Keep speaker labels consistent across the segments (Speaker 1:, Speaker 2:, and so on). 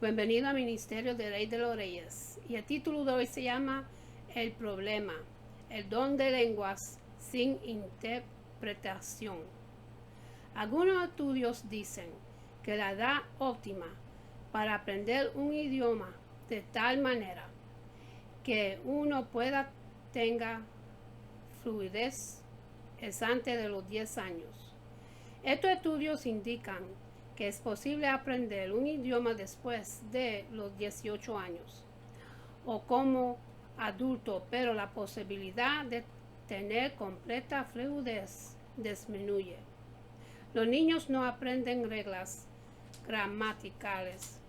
Speaker 1: Bienvenido al Ministerio de Rey de los Reyes. Y el título de hoy se llama El problema, el don de lenguas sin interpretación. Algunos estudios dicen que la edad óptima para aprender un idioma de tal manera que uno tenga fluidez es antes de los 10 años. Estos estudios indican que es posible aprender un idioma después de los 18 años o como adulto, pero la posibilidad de tener completa fluidez disminuye. Los niños no aprenden reglas gramaticales,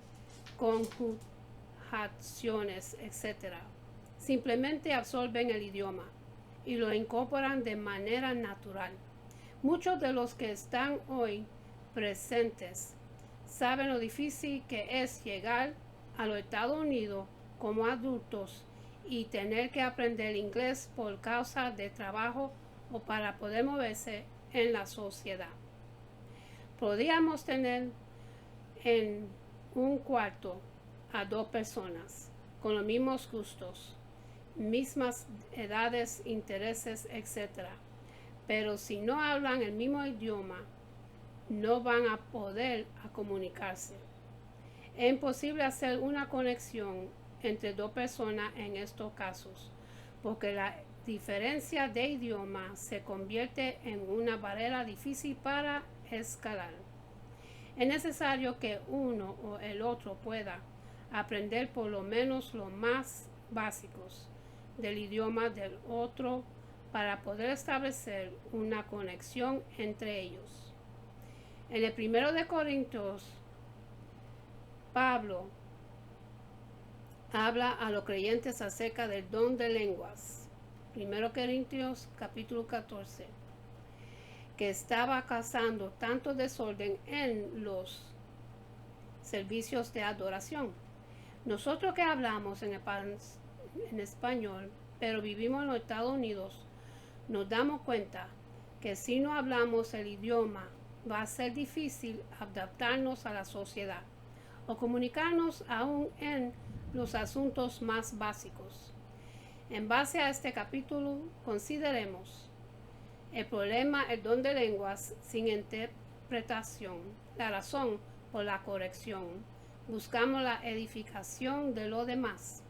Speaker 1: conjugaciones, etc. Simplemente absorben el idioma y lo incorporan de manera natural. Muchos de los que están hoy presentes saben lo difícil que es llegar a los Estados Unidos como adultos y tener que aprender inglés por causa de trabajo o para poder moverse en la sociedad. Podríamos tener en un cuarto a 2 personas con los mismos gustos, mismas edades, intereses, etc. Pero si no hablan el mismo idioma, no van a poder comunicarse. Es imposible hacer una conexión entre 2 personas en estos casos, porque la diferencia de idioma se convierte en una barrera difícil para escalar. Es necesario que uno o el otro pueda aprender por lo menos los más básicos del idioma del otro para poder establecer una conexión entre ellos. En el 1 de Corintios, Pablo habla a los creyentes acerca del don de lenguas. 1 Corintios capítulo 14, que estaba causando tanto desorden en los servicios de adoración. Nosotros que hablamos en español, pero vivimos en los Estados Unidos, nos damos cuenta que si no hablamos el idioma, va a ser difícil adaptarnos a la sociedad o comunicarnos aún en los asuntos más básicos. En base a este capítulo, consideremos el problema, el don de lenguas sin interpretación, la razón por la corrección. Buscamos la edificación de los demás.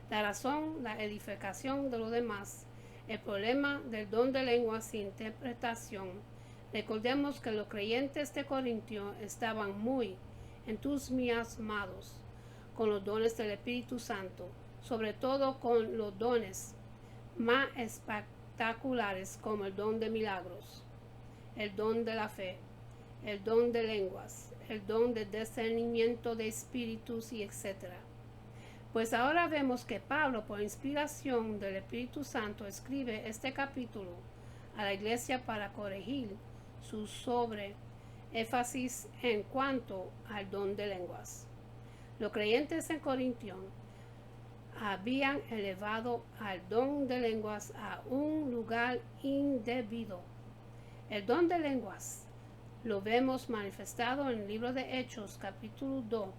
Speaker 1: La razón, la edificación de los demás. El problema del don de lenguas sin interpretación. Recordemos que los creyentes de Corintio estaban muy entusiasmados con los dones del Espíritu Santo, sobre todo con los dones más espectaculares como el don de milagros, el don de la fe, el don de lenguas, el don de discernimiento de espíritus y etc. Pues ahora vemos que Pablo, por inspiración del Espíritu Santo, escribe este capítulo a la iglesia para corregir su sobreénfasis en cuanto al don de lenguas. Los creyentes en Corintio habían elevado al don de lenguas a un lugar indebido. El don de lenguas lo vemos manifestado en el libro de Hechos capítulo 2,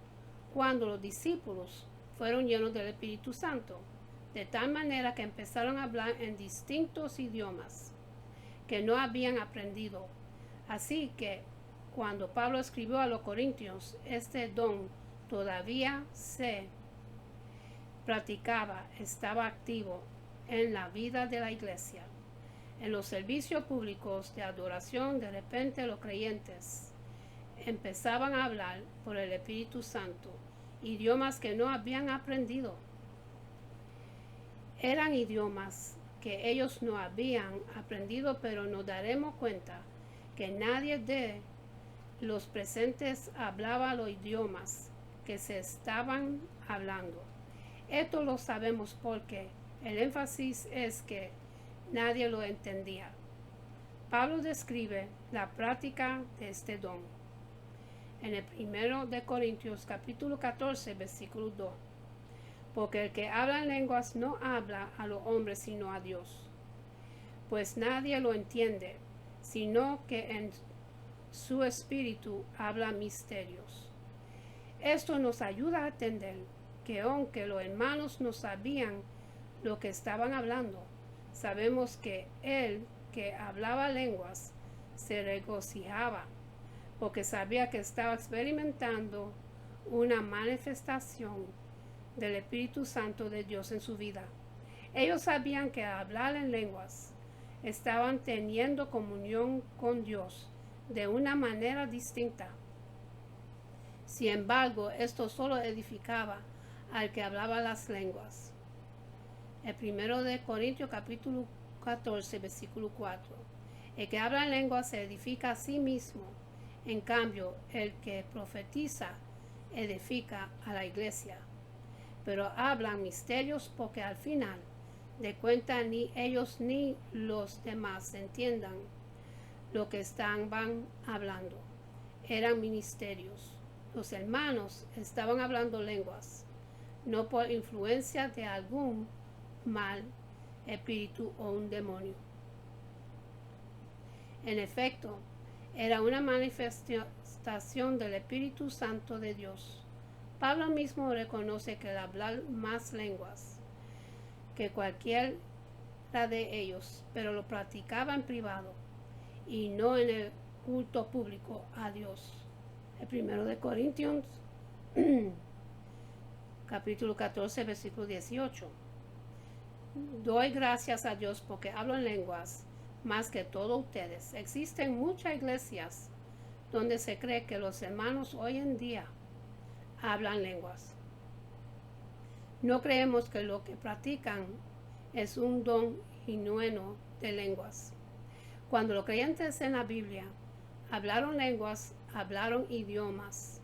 Speaker 1: cuando los discípulos fueron llenos del Espíritu Santo, de tal manera que empezaron a hablar en distintos idiomas que no habían aprendido. Así que cuando Pablo escribió a los corintios, este don todavía se practicaba, estaba activo en la vida de la iglesia. En los servicios públicos de adoración, de repente los creyentes empezaban a hablar por el Espíritu Santo idiomas que no habían aprendido. Eran idiomas que ellos no habían aprendido, pero nos daremos cuenta que nadie de los presentes hablaba los idiomas que se estaban hablando. Esto lo sabemos porque el énfasis es que nadie lo entendía. Pablo describe la práctica de este don en el 1 de Corintios capítulo 14 versículo 2. Porque el que habla en lenguas no habla a los hombres sino a Dios, pues nadie lo entiende, sino que en su espíritu habla misterios. Esto nos ayuda a entender que aunque los hermanos no sabían lo que estaban hablando, sabemos que él que hablaba lenguas se regocijaba porque sabía que estaba experimentando una manifestación del Espíritu Santo de Dios en su vida. Ellos sabían que al hablar en lenguas estaban teniendo comunión con Dios de una manera distinta. Sin embargo, esto solo edificaba al que hablaba las lenguas. El 1 de Corintios capítulo 14, versículo 4. El que habla en lenguas se edifica a sí mismo. En cambio, el que profetiza edifica a la iglesia. Pero hablan misterios porque al final de cuentas ni ellos ni los demás entiendan lo que van hablando. Eran ministerios. Los hermanos estaban hablando lenguas, no por influencia de algún mal espíritu o un demonio. En efecto, era una manifestación del Espíritu Santo de Dios. Pablo mismo reconoce que el hablar más lenguas que cualquiera de ellos, pero lo practicaba en privado y no en el culto público a Dios. El 1 de Corintios capítulo 14, versículo 18. Doy gracias a Dios porque hablo en lenguas más que todos ustedes. Existen muchas iglesias donde se cree que los hermanos hoy en día hablan lenguas. No creemos que lo que practican es un don genuino de lenguas. Cuando los creyentes en la Biblia hablaron lenguas, hablaron idiomas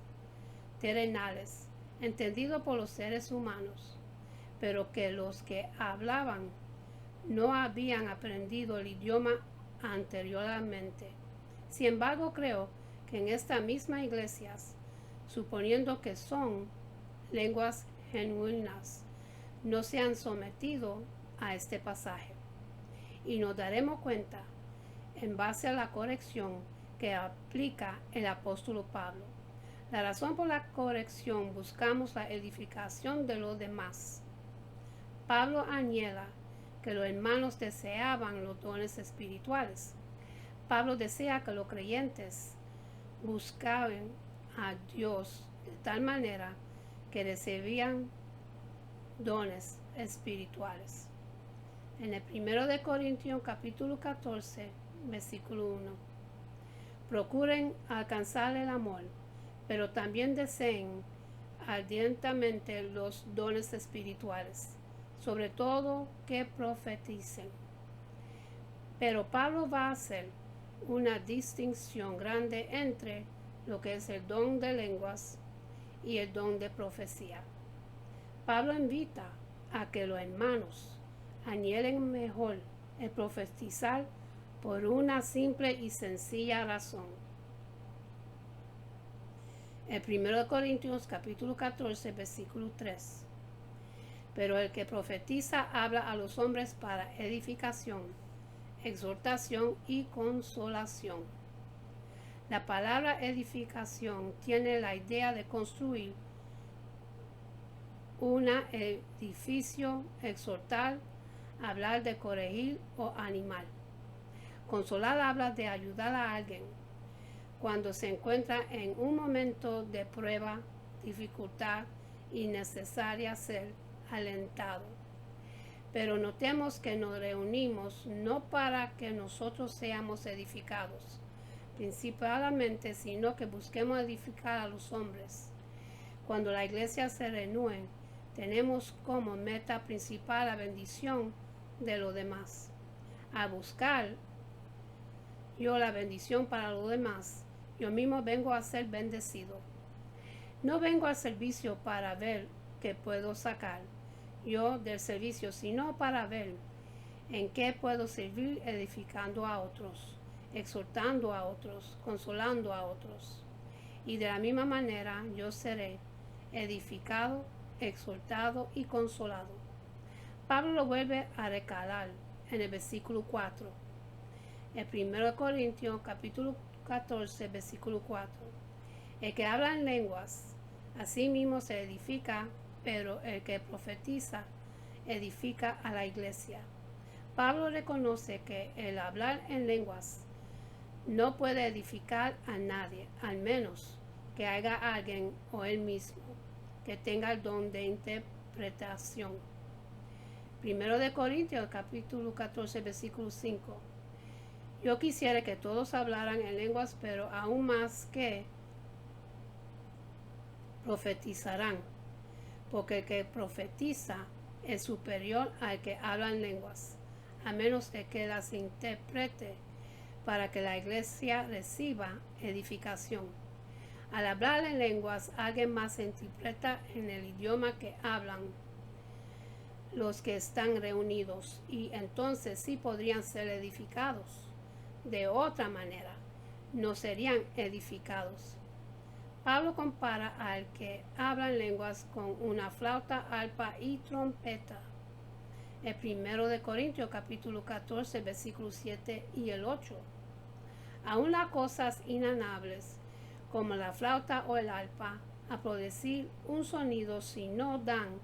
Speaker 1: terrenales, entendidos por los seres humanos, pero que los que hablaban no habían aprendido el idioma anteriormente. Sin embargo, creo que en estas mismas iglesias, suponiendo que son lenguas genuinas, no se han sometido a este pasaje. Y nos daremos cuenta en base a la corrección que aplica el apóstol Pablo. La razón por la corrección buscamos la edificación de los demás. Pablo añade que los hermanos deseaban los dones espirituales. Pablo desea que los creyentes buscaban a Dios de tal manera que recibían dones espirituales. En el 1 de Corintios capítulo 14, versículo 1. Procuren alcanzar el amor, pero también deseen ardientemente los dones espirituales, sobre todo que profeticen. Pero Pablo va a hacer una distinción grande entre lo que es el don de lenguas y el don de profecía. Pablo invita a que los hermanos añaden mejor el profetizar por una simple y sencilla razón. El 1 de Corintios capítulo 14, versículo 3. Pero el que profetiza habla a los hombres para edificación, exhortación y consolación. La palabra edificación tiene la idea de construir un edificio, exhortar, hablar de corregir o animar. Consolar habla de ayudar a alguien cuando se encuentra en un momento de prueba, dificultad y necesaria ser alentado. Pero notemos que nos reunimos no para que nosotros seamos edificados, principalmente, sino que busquemos edificar a los hombres. Cuando la iglesia se reúne, tenemos como meta principal la bendición de los demás. A buscar yo la bendición para los demás, yo mismo vengo a ser bendecido. No vengo al servicio para ver qué puedo sacar yo del servicio, sino para ver en qué puedo servir edificando a otros, exhortando a otros, consolando a otros. Y de la misma manera yo seré edificado, exhortado y consolado. Pablo lo vuelve a recalar en el versículo 4. El 1 Corintios capítulo 14, versículo 4. El que habla en lenguas Asimismo se edifica, pero el que profetiza edifica a la iglesia. Pablo reconoce que el hablar en lenguas no puede edificar a nadie, al menos que haya alguien o él mismo que tenga el don de interpretación. Primero de Corintios, capítulo 14, versículo 5. Yo quisiera que todos hablaran en lenguas, pero aún más que profetizarán, porque el que profetiza es superior al que habla en lenguas, a menos de que las interprete para que la iglesia reciba edificación. Al hablar en lenguas, alguien más interpreta en el idioma que hablan los que están reunidos, y entonces sí podrían ser edificados. De otra manera, no serían edificados. Pablo compara al que habla en lenguas con una flauta, arpa y trompeta. El primero de Corintios capítulo 14 versículos 7 y el 8. Aún las cosas inanables como la flauta o el arpa a producir un sonido si no dan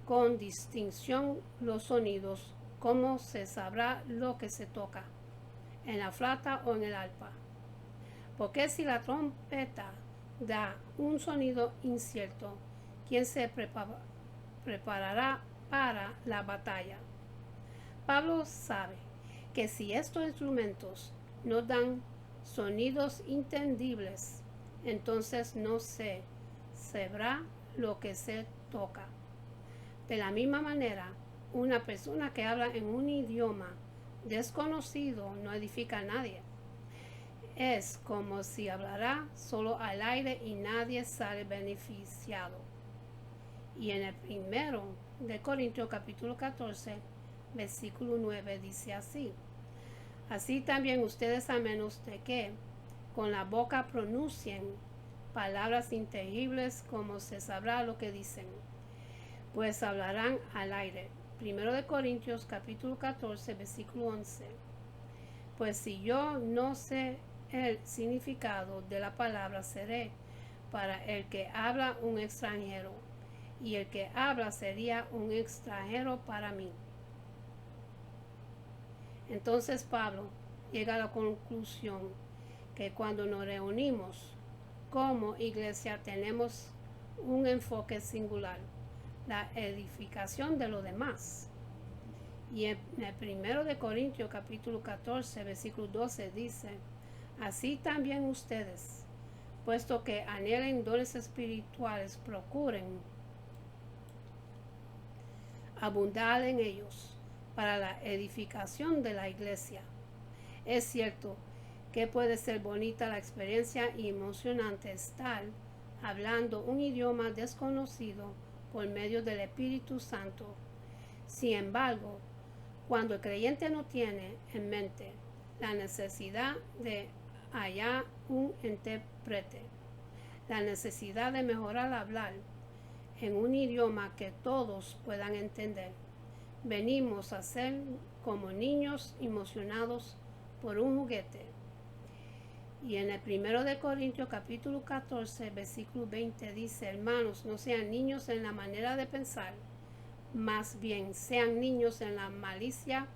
Speaker 1: con distinción los sonidos, ¿cómo se sabrá lo que se toca en la flauta o en el arpa? Porque si la trompeta da un sonido incierto, ¿quién se preparará para la batalla? Pablo sabe que si estos instrumentos no dan sonidos entendibles, entonces no se sabrá lo que se toca. De la misma manera, una persona que habla en un idioma desconocido no edifica a nadie. Es como si hablara solo al aire y nadie sale beneficiado. Y en el primero de Corintios capítulo 14, versículo 9 dice así: así también ustedes, a menos de que con la boca pronuncien palabras inteligibles, como se sabrá lo que dicen, pues hablarán al aire. Primero de Corintios capítulo 14 versículo 11. Pues si yo no sé el significado de la palabra, seré para el que habla un extranjero, y el que habla sería un extranjero para mí. Entonces Pablo llega a la conclusión que cuando nos reunimos como iglesia tenemos un enfoque singular: la edificación de los demás. Y en el primero de Corintios capítulo 14 versículo 12 dice: así también ustedes, puesto que anhelen dones espirituales, procuren abundar en ellos para la edificación de la iglesia. Es cierto que puede ser bonita la experiencia y emocionante estar hablando un idioma desconocido por medio del Espíritu Santo. Sin embargo, cuando el creyente no tiene en mente la necesidad de hallar un intérprete, la necesidad de mejorar hablar en un idioma que todos puedan entender, venimos a ser como niños emocionados por un juguete. Y en el primero de Corintios capítulo 14 versículo 20 dice: hermanos, no sean niños en la manera de pensar, más bien sean niños en la malicia,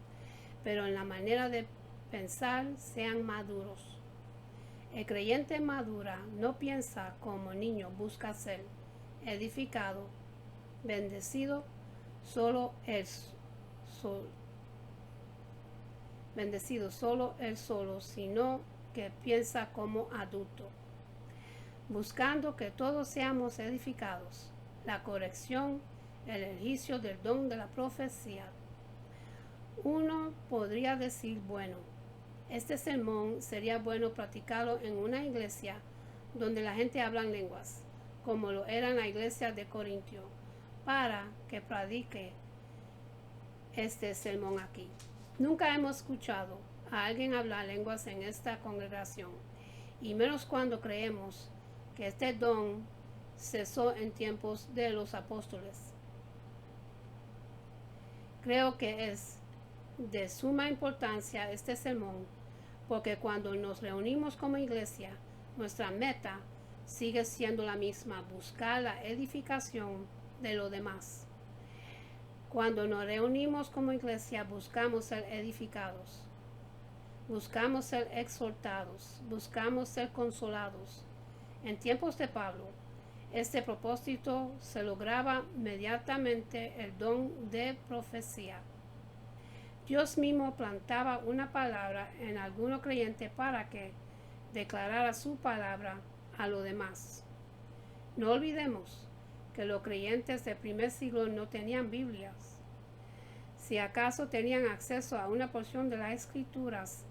Speaker 1: pero en la manera de pensar sean maduros. El creyente madura no piensa como niño, busca ser edificado, bendecido solo él solo, sino que piensa como adulto, buscando que todos seamos edificados. La corrección, el ejercicio del don de la profecía. Uno podría decir, bueno, este sermón sería bueno practicarlo en una iglesia donde la gente habla en lenguas, como lo era en la iglesia de Corintio, para que predique este sermón aquí. Nunca hemos escuchado a alguien hablar lenguas en esta congregación, y menos cuando creemos que este don cesó en tiempos de los apóstoles. Creo que es de suma importancia este sermón, porque cuando nos reunimos como iglesia, nuestra meta sigue siendo la misma, buscar la edificación de los demás. Cuando nos reunimos como iglesia, buscamos ser edificados, buscamos ser exhortados, buscamos ser consolados. En tiempos de Pablo, este propósito se lograba mediante el don de profecía. Dios mismo plantaba una palabra en alguno creyente para que declarara su palabra a los demás. No olvidemos que los creyentes del primer siglo no tenían Biblias. Si acaso tenían acceso a una porción de las Escrituras,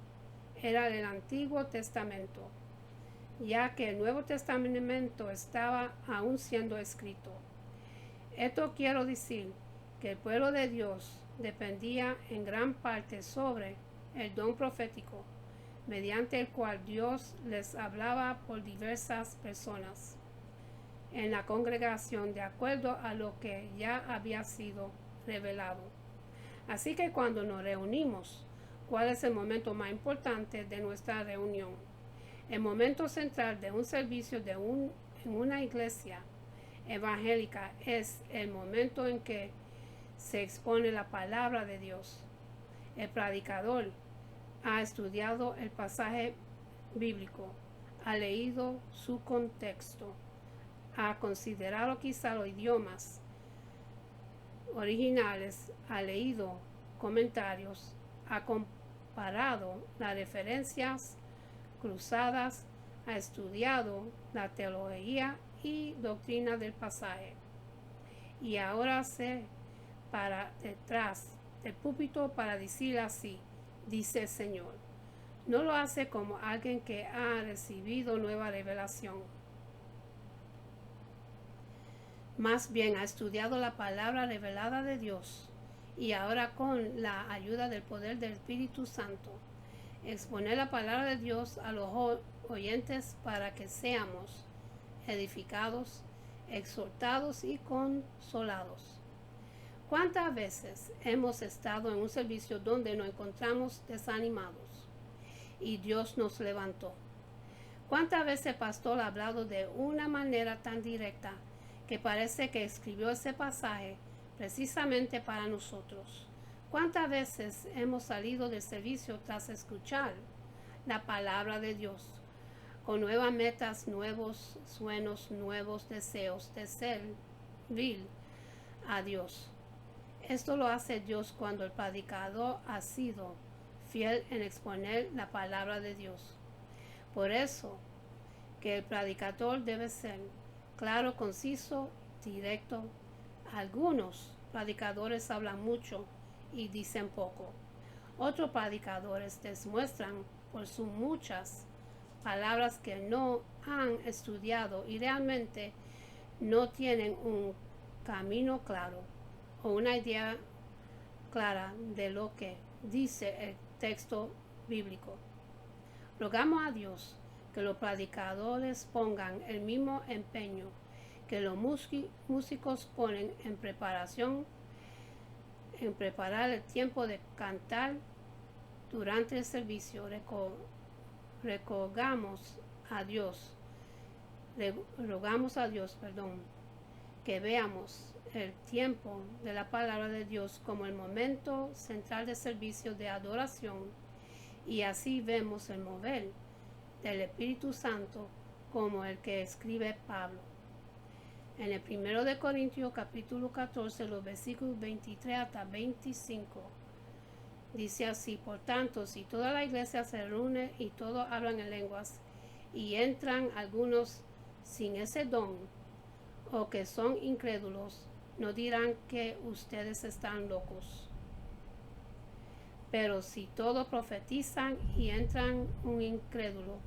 Speaker 1: era el Antiguo Testamento, ya que el Nuevo Testamento estaba aún siendo escrito. Esto quiero decir que el pueblo de Dios dependía en gran parte sobre el don profético, mediante el cual Dios les hablaba por diversas personas en la congregación de acuerdo a lo que ya había sido revelado. Así que cuando nos reunimos, ¿cuál es el momento más importante de nuestra reunión? El momento central de un servicio en una iglesia evangélica es el momento en que se expone la palabra de Dios. El predicador ha estudiado el pasaje bíblico, ha leído su contexto, ha considerado quizá los idiomas originales, ha leído comentarios, ha comparado las referencias cruzadas, ha estudiado la teología y doctrina del pasaje. Y ahora se para detrás del púlpito para decir así, dice el Señor. No lo hace como alguien que ha recibido nueva revelación. Más bien ha estudiado la palabra revelada de Dios y ahora con la ayuda del poder del Espíritu Santo, exponer la palabra de Dios a los oyentes para que seamos edificados, exhortados y consolados. ¿Cuántas veces hemos estado en un servicio donde nos encontramos desanimados y Dios nos levantó? ¿Cuántas veces el pastor ha hablado de una manera tan directa que parece que escribió ese pasaje precisamente para nosotros? ¿Cuántas veces hemos salido del servicio tras escuchar la palabra de Dios con nuevas metas, nuevos sueños, nuevos deseos de servir a Dios? Esto lo hace Dios cuando el predicador ha sido fiel en exponer la palabra de Dios. Por eso que el predicador debe ser claro, conciso, directo. Algunos predicadores hablan mucho y dicen poco. Otros predicadores demuestran por sus muchas palabras que no han estudiado y realmente no tienen un camino claro o una idea clara de lo que dice el texto bíblico. Rogamos a Dios que los predicadores pongan el mismo empeño que los músicos ponen en preparación, en preparar el tiempo de cantar durante el servicio. Rogamos a Dios, que veamos el tiempo de la palabra de Dios como el momento central del servicio de adoración, y así vemos el mover del Espíritu Santo como el que escribe Pablo. En el 1 de Corintios capítulo 14, los versículos 23 hasta 25, dice así: por tanto, si toda la iglesia se reúne y todos hablan en lenguas, y entran algunos sin ese don, o que son incrédulos, no dirán que ustedes están locos. Pero si todos profetizan y entran un incrédulo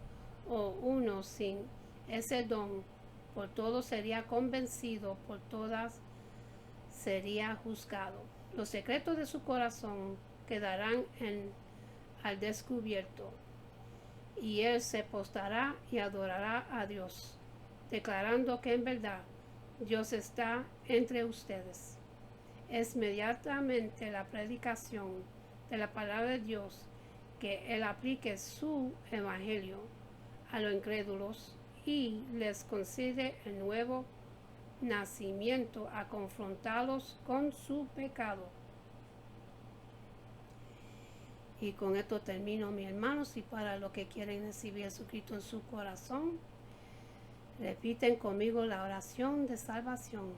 Speaker 1: o uno sin ese don, por todos sería convencido, por todas sería juzgado. Los secretos de su corazón quedarán al descubierto, y él se postrará y adorará a Dios, declarando que en verdad Dios está entre ustedes. Es mediante la predicación de la palabra de Dios que él aplique su evangelio a los incrédulos y les concede el nuevo nacimiento a confrontarlos con su pecado. Y con esto termino, mis hermanos, y para los que quieren recibir a Jesucristo en su corazón, repiten conmigo la oración de salvación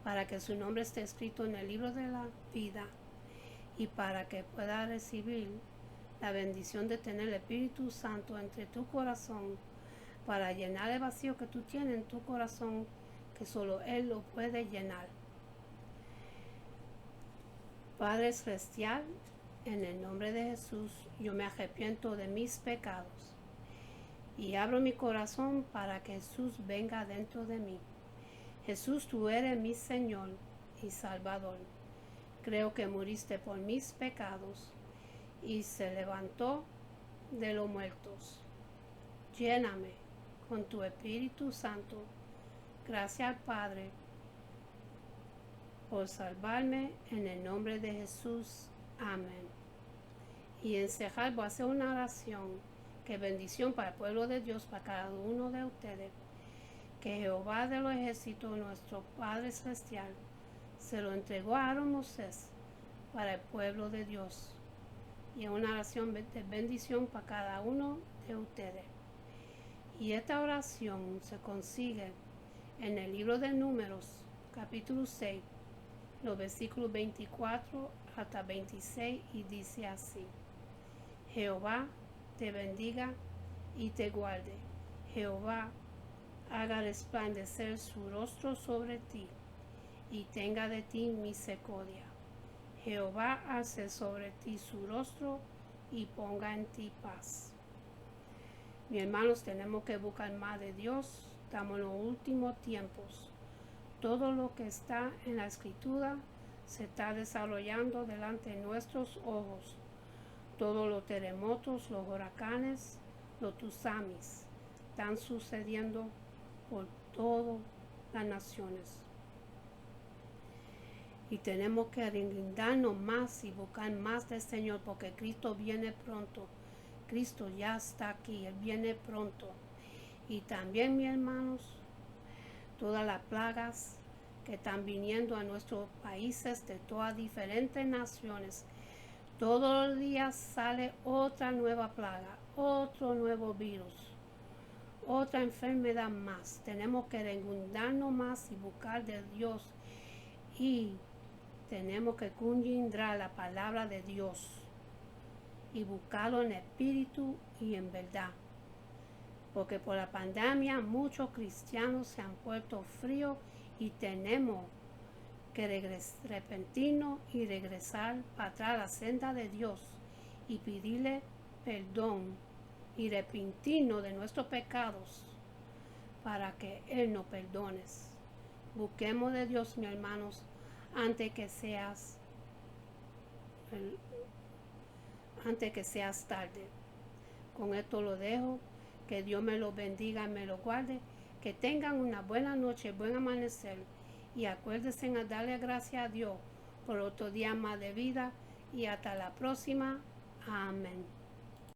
Speaker 1: para que su nombre esté escrito en el libro de la vida y para que pueda recibir la bendición de tener el Espíritu Santo entre tu corazón para llenar el vacío que tú tienes en tu corazón, que solo Él lo puede llenar. Padre Celestial, en el nombre de Jesús, yo me arrepiento de mis pecados y abro mi corazón para que Jesús venga dentro de mí. Jesús, tú eres mi Señor y Salvador. Creo que muriste por mis pecados y se levantó de los muertos. Lléname con tu Espíritu Santo. Gracias al Padre por salvarme en el nombre de Jesús. Amén. Y en cerrar voy a hacer una oración. Que bendición para el pueblo de Dios, para cada uno de ustedes. Que Jehová de los ejércitos, nuestro Padre Celestial, se lo entregó a Aarón Moisés para el pueblo de Dios. Y una oración de bendición para cada uno de ustedes. Y esta oración se consigue en el libro de Números, capítulo 6, los versículos 24 hasta 26, y dice así: Jehová te bendiga y te guarde. Jehová haga resplandecer su rostro sobre ti y tenga de ti misericordia. Jehová alce sobre ti su rostro y ponga en ti paz. Mis hermanos, tenemos que buscar más de Dios. Estamos en los últimos tiempos. Todo lo que está en la Escritura se está desarrollando delante de nuestros ojos. Todos los terremotos, los huracanes, los tsunamis están sucediendo por todas las naciones. Y tenemos que arreguindarnos más y buscar más del Señor, porque Cristo viene pronto. Cristo ya está aquí, Él viene pronto. Y también, mis hermanos, todas las plagas que están viniendo a nuestros países de todas diferentes naciones. Todos los días sale otra nueva plaga, otro nuevo virus, otra enfermedad más. Tenemos que arreguindarnos más y buscar de Dios. Y tenemos que conjuntar la palabra de Dios y buscarlo en espíritu y en verdad. Porque por la pandemia muchos cristianos se han puesto fríos y tenemos que arrepentirnos y regresar para atrás a la senda de Dios y pedirle perdón y arrepentirnos de nuestros pecados para que Él nos perdone. Busquemos de Dios, mis hermanos, antes que seas tarde. Con esto lo dejo. Que Dios me lo bendiga y me lo guarde. Que tengan una buena noche, buen amanecer. Y acuérdense a darle gracias a Dios por otro día más de vida. Y hasta la próxima. Amén.